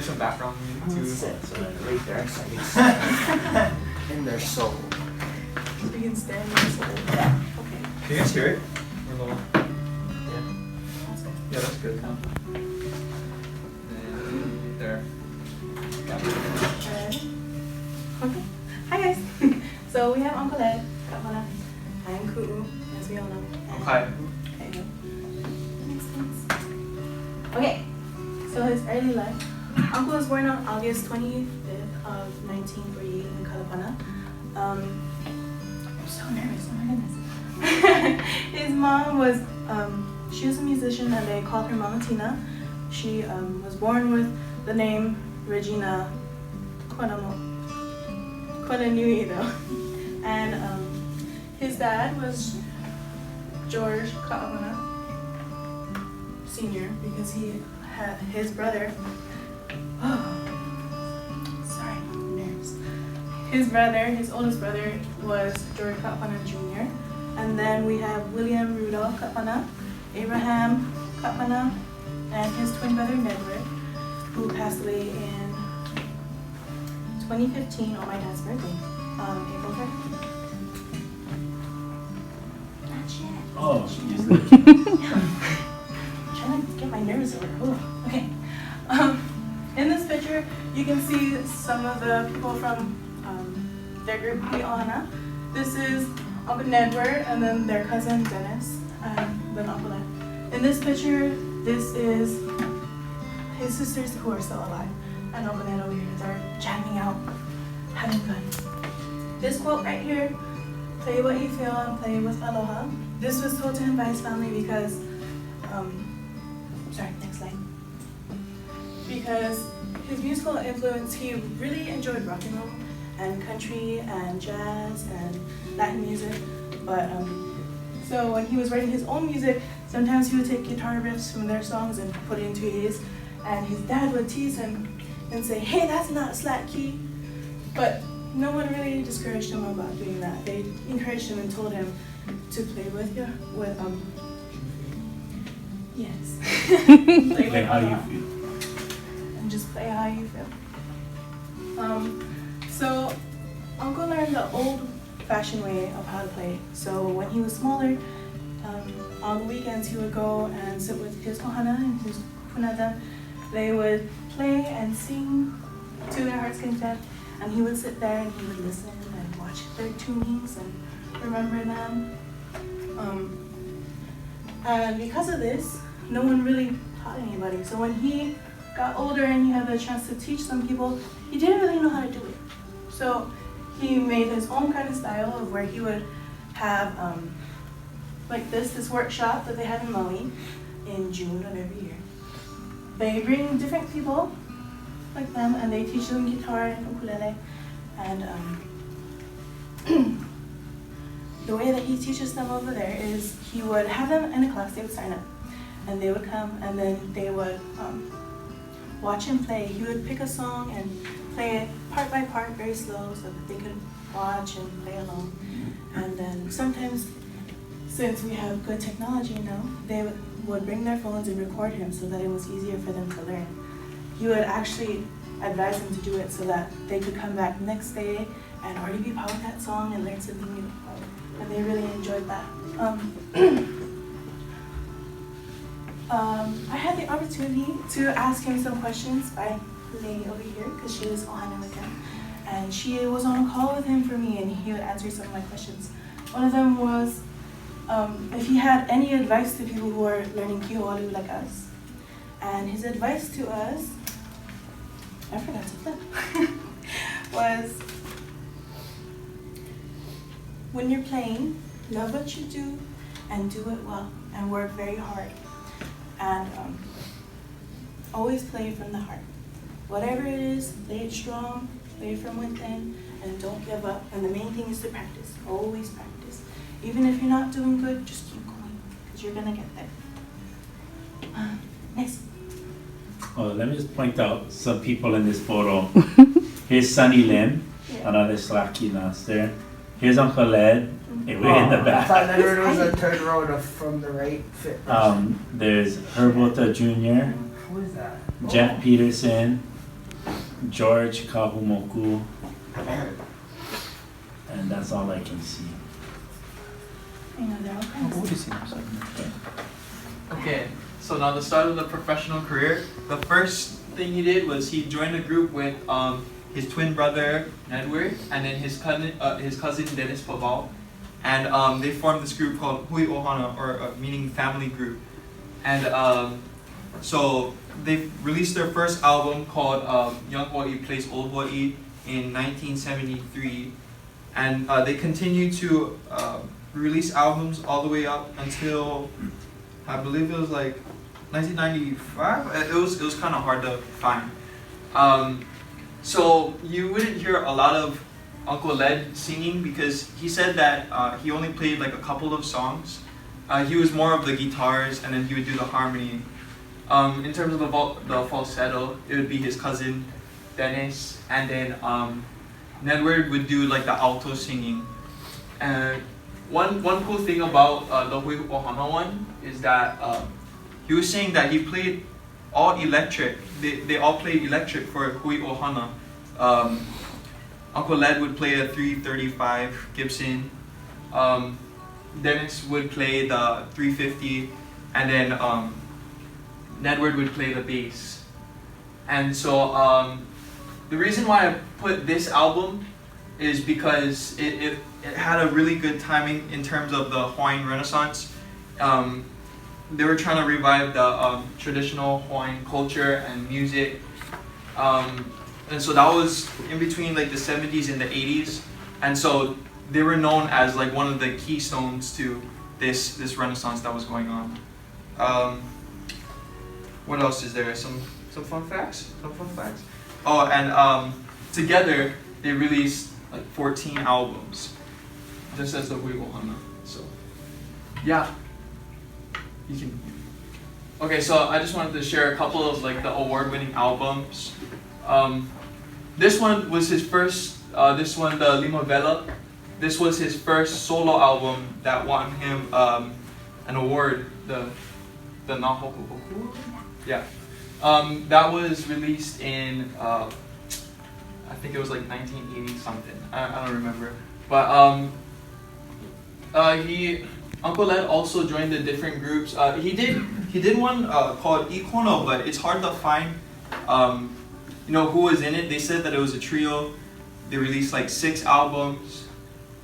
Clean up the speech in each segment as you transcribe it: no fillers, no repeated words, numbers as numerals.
do some background music too. So right there, in their soul. We can stand in their soul. Yeah. Okay. Can you guys hear it? Or low? Yeah. That's good. Yeah, that's good. And there. Ready? Okay. Hi guys. So we have Uncle Ed, Ka'apana, and Ku'u, as we all know. Okay. Okay. Okay. So his early life. Uncle was born on August 25th of 1948 in Ka'apana. I'm so nervous. Oh my goodness. His mom was she was a musician and they called her Mama Tina. She was born with the name Regina Konanui though. And his dad was George Ka'apana Sr. because he had his brother. Sorry, nerves. His brother, his oldest brother, was George Ka'apana Jr. And then we have William Rudolph Ka'apana, Abraham Ka'apana, and his twin brother Ledward, who passed away in 2015 on my dad's birthday, April 3rd. Not yet. Oh, I'm trying to get my nerves over. Ooh, okay. In this picture, you can see some of the people from their group, Ka'apana. This is Uncle Ledward, and then their cousin Dennis, and then Uncle Ed. In this picture, this is his sisters who are still alive, and Uncle Ed over here. They're jamming out, having fun. This quote right here, play what you feel and play with aloha. This was told to him by his family because, sorry, next slide. Because his musical influence, he really enjoyed rock and roll and country and jazz and Latin music. But so when he was writing his own music, sometimes he would take guitar riffs from their songs and put it into his. And his dad would tease him and say, "Hey, that's not slack key." But no one really discouraged him about doing that. They encouraged him and told him to play with yes. Play how you feel. And just play how you feel. So Uncle learned the old-fashioned way of how to play. So when he was smaller, on the weekends he would go and sit with his ohana and his punata. They would play and sing to their heart's content, and he would sit there and he would listen and watch their tunings and remember them. And because of this, no one really taught anybody. So when he got older and he had the chance to teach some people, he didn't really know how to do it. So he made his own kind of style of where he would have like this workshop that they have in Maui in June of every year. They bring different people like them and they teach them guitar and ukulele. And the way that he teaches them over there is he would have them in a class, they would sign up. And they would come and then they would watch him play. He would pick a song and play it part by part, very slow, so that they could watch and play along. And then sometimes, since we have good technology now, they would bring their phones and record him so that it was easier for them to learn. He would actually advise them to do it so that they could come back next day and already be proud of that song and learn something new. And they really enjoyed that. I had the opportunity to ask him some questions by the lady over here because she was on with him. And she was on a call with him for me and he would answer some of my questions. One of them was if he had any advice to people who are learning kiho'olu like us. And his advice to us, I forgot to flip, was when you're playing, love what you do and do it well and work very hard. And always play from the heart. Whatever it is, play it strong, play it from within, and don't give up. And the main thing is to practice, always practice. Even if you're not doing good, just keep going, because you're gonna get there. Next. Oh, let me just point out some people in this photo. Here's Sunny Lim, another Slaki master. Here's Uncle Led, way in the I back. thought Ledward was a third row from the right fit. There's Herbota Jr., Who is that? Jeff Peterson, George Kahumoku, and that's all I can see. You know, they're all How kinds. old is he now? Okay, so now the start of the professional career. The first thing he did was he joined a group with his twin brother Ledward and then his cousin Dennis Paval, and they formed this group called Hui Ohana, or meaning family group. And so they released their first album called Young Hawaii Plays Old Hawaii in 1973, and they continued to release albums all the way up until I believe it was like 1995. It was kind of hard to find. So you wouldn't hear a lot of Uncle Led singing because he said that he only played like a couple of songs. He was more of the guitars, and then he would do the harmony. In terms of the falsetto, it would be his cousin Dennis, and then Nedward would do like the alto singing. And one cool thing about the Hui Ohana one is that he was saying that he played all electric. They all played electric for Hui Ohana. Uncle Led would play a 335 Gibson. Dennis would play the 350, and then Nedward would play the bass. And so the reason why I put this album is because it had a really good timing in terms of the Hawaiian Renaissance. They were trying to revive the traditional Hawaiian culture and music. And so that was in between like the 70s and the 80s. And so they were known as like one of the keystones to this Renaissance that was going on. What else is there? Some fun facts? Oh, and together they released like 14 albums, just as the Hui Ohana. So, yeah, you can. Okay, so I just wanted to share a couple of like the award-winning albums. This one was his first. This one, the Lima Vela. This was his first solo album that won him an award. The Nahohoku. Yeah. That was released in. I think it was like 1980 something. I don't remember. But Uncle Led also joined the different groups. He did one called Ikono, but it's hard to find who was in it. They said that it was a trio. They released like 6 albums.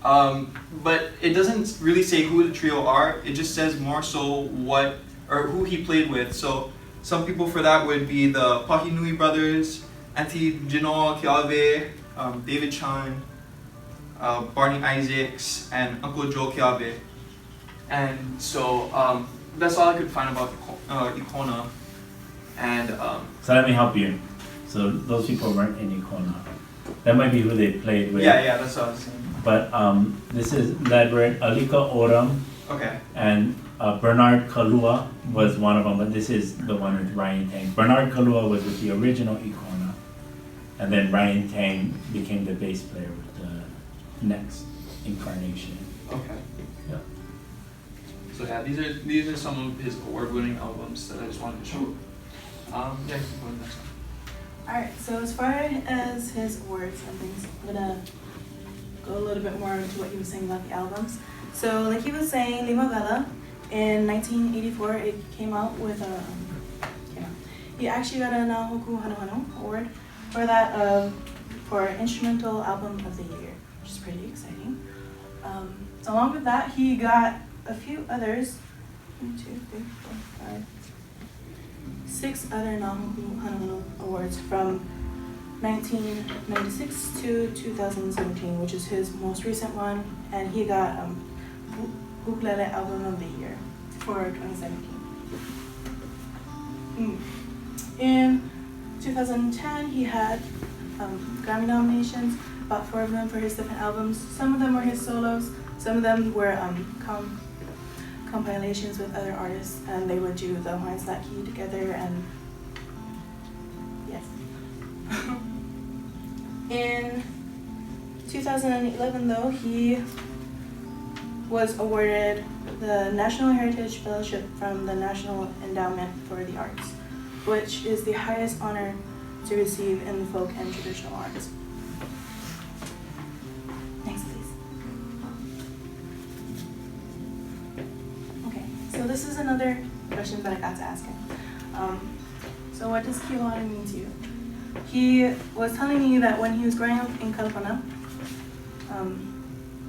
But it doesn't really say who the trio are. It just says more so who he played with. So some people for that would be the Pahinui brothers, Auntie Jino Keawe, David Chan, Barney Isaacs, and Uncle Joe Keawe. And so that's all I could find about Ikono. And So let me help you. So those people weren't in Ikono. That might be who they played with. yeah, that's what I was saying. But this is Ledward, Alika Oram, Okay. and Bernard Kalua was one of them, but this is the one with Ryan Tang. Bernard Kalua was with the original Ikono, and then Ryan Tang became the bass player with the next incarnation. Okay. Yeah. So yeah, these are some of his award-winning albums that I just wanted to show. Yeah, you can go to the next one. Alright, so as far as his awards and things, I'm gonna go a little bit more into what he was saying about the albums. So like he was saying, Lima Vela, in 1984, it came out with a, he actually got a Nahoku Hanohano award for that, for instrumental album of the year, which is pretty exciting. Along with that, he got a few others, 1, 2, 3, 4, 5, 6 other Nahoku Hanohano awards from 1996 to 2017, which is his most recent one, and he got Ukulele Album of the Year for 2017. In 2010, he had Grammy nominations, about 4 of them for his different albums. Some of them were his solos, some of them were compilations with other artists, and they would do the Hawaiian Slack Key together, and yes. In 2011, though, he was awarded the National Heritage Fellowship from the National Endowment for the Arts, which is the highest honor to receive in folk and traditional arts. Next, please. Okay, so this is another question that I got to ask him. So what does Ka'apana mean to you? He was telling me that when he was growing up in Ka'apana,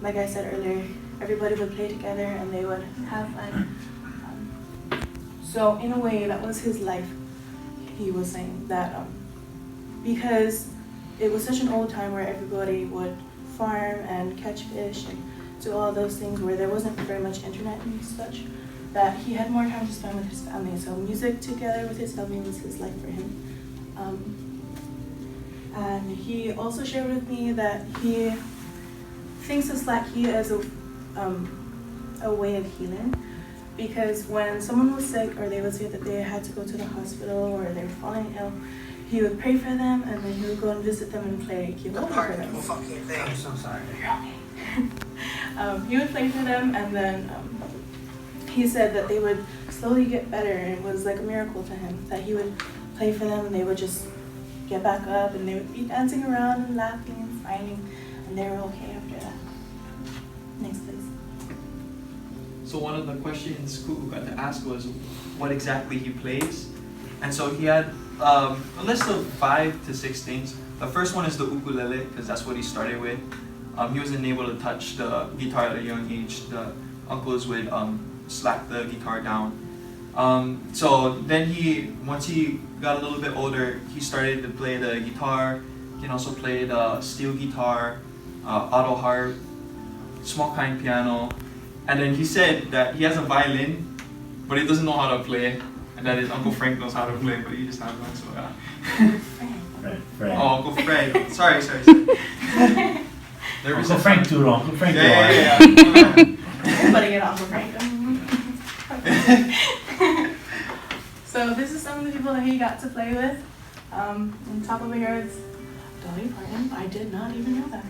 like I said earlier, everybody would play together and they would have fun. So in a way, that was his life. He was saying that because it was such an old time where everybody would farm and catch fish and do all those things where there wasn't very much internet and such, that he had more time to spend with his family. So music together with his family was his life for him. And he also shared with me that he thinks of Slackey as a way of healing, because when someone was sick or they would say that they had to go to the hospital or they were falling ill, he would pray for them and then he would go and visit them and play keyboard for them. I'm so sorry. You're okay. He would play for them and then he said that they would slowly get better, and it was like a miracle to him that he would play for them and they would just get back up and they would be dancing around and laughing and smiling, and they were okay after that. Next, please. So one of the questions Ku'u got to ask was what exactly he plays. And so he had a list of 5 to 6 things. The first one is the ukulele, because that's what he started with. He wasn't able to touch the guitar at a young age. The uncles would slap the guitar down. So then once he got a little bit older, he started to play the guitar. He can also play the steel guitar, auto harp, small kind piano. And then he said that he has a violin, but he doesn't know how to play. And that his Uncle Frank knows how to play, but he just has one, so yeah. Fred. Oh, Uncle Fred. Sorry. Uncle Frank too long. Uncle Frank Yeah. Everybody get Uncle Frank. So this is some of the people that he got to play with. On top of my yards, Dolly Parton. I did not even know that.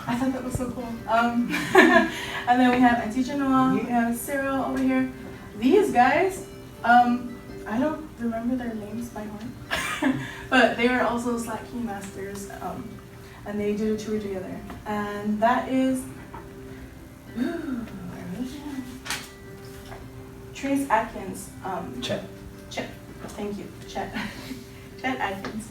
I thought that was so cool. And then we have Auntie Genoa, we have Cyril over here. These guys, I don't remember their names by heart, but they were also Slack Key Masters, and they did a tour together. And that is, where is it? Trace Atkins. Chet. Thank you, Chet. Chet Atkins.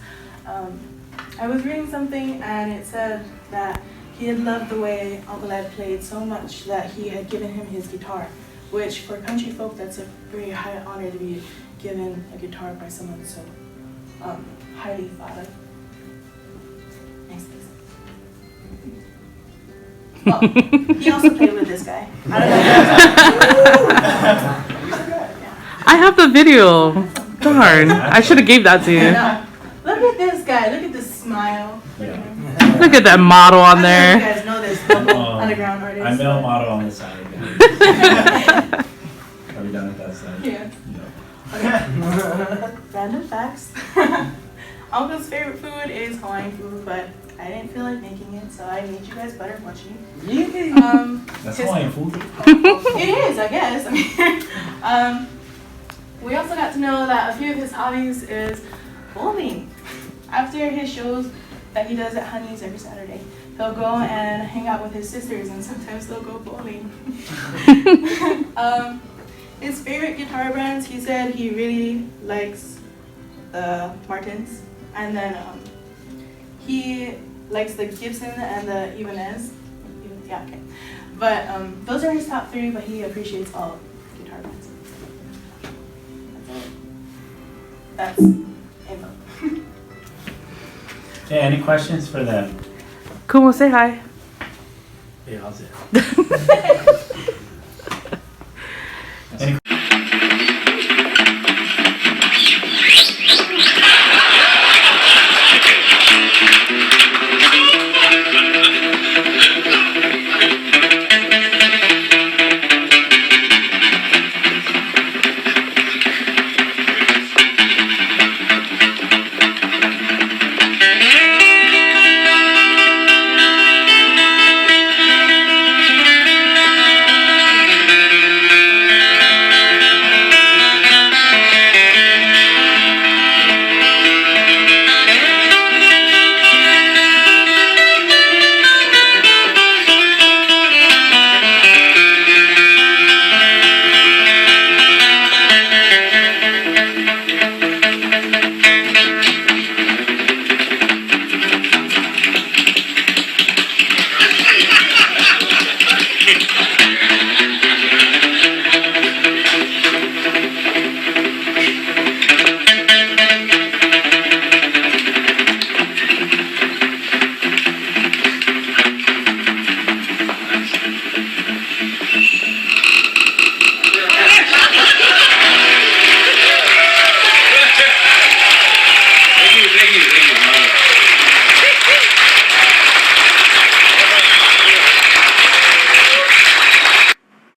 I was reading something and it said that he had loved the way Uncle Ed played so much that he had given him his guitar, which for country folk, that's a very high honor to be given a guitar by someone so highly thought of. Next, please. Well, he also played with this guy. I don't know. I have the video. Darn, I should have gave that to you. Look at this guy. Look at this smile. Yeah. Look at that model on You there. guys know this local underground artist. I'm male model on the side. Are we done with that side? Yeah. Yeah. Random facts. Uncle's favorite food is Hawaiian food, but I didn't feel like making it, so I made you guys butter mochi. That's Hawaiian food. It is, I guess. We also got to know that a few of his hobbies is bowling. After his shows that he does at Honey's every Saturday, he'll go and hang out with his sisters, and sometimes they'll go bowling. His favorite guitar brands, he said he really likes the Martins, and then he likes the Gibson and the Ibanez. Yeah, okay. But those are his top 3, but he appreciates all guitar brands. That's info. Okay, any questions for them? Kumo, say hi. Yeah, how's it? Any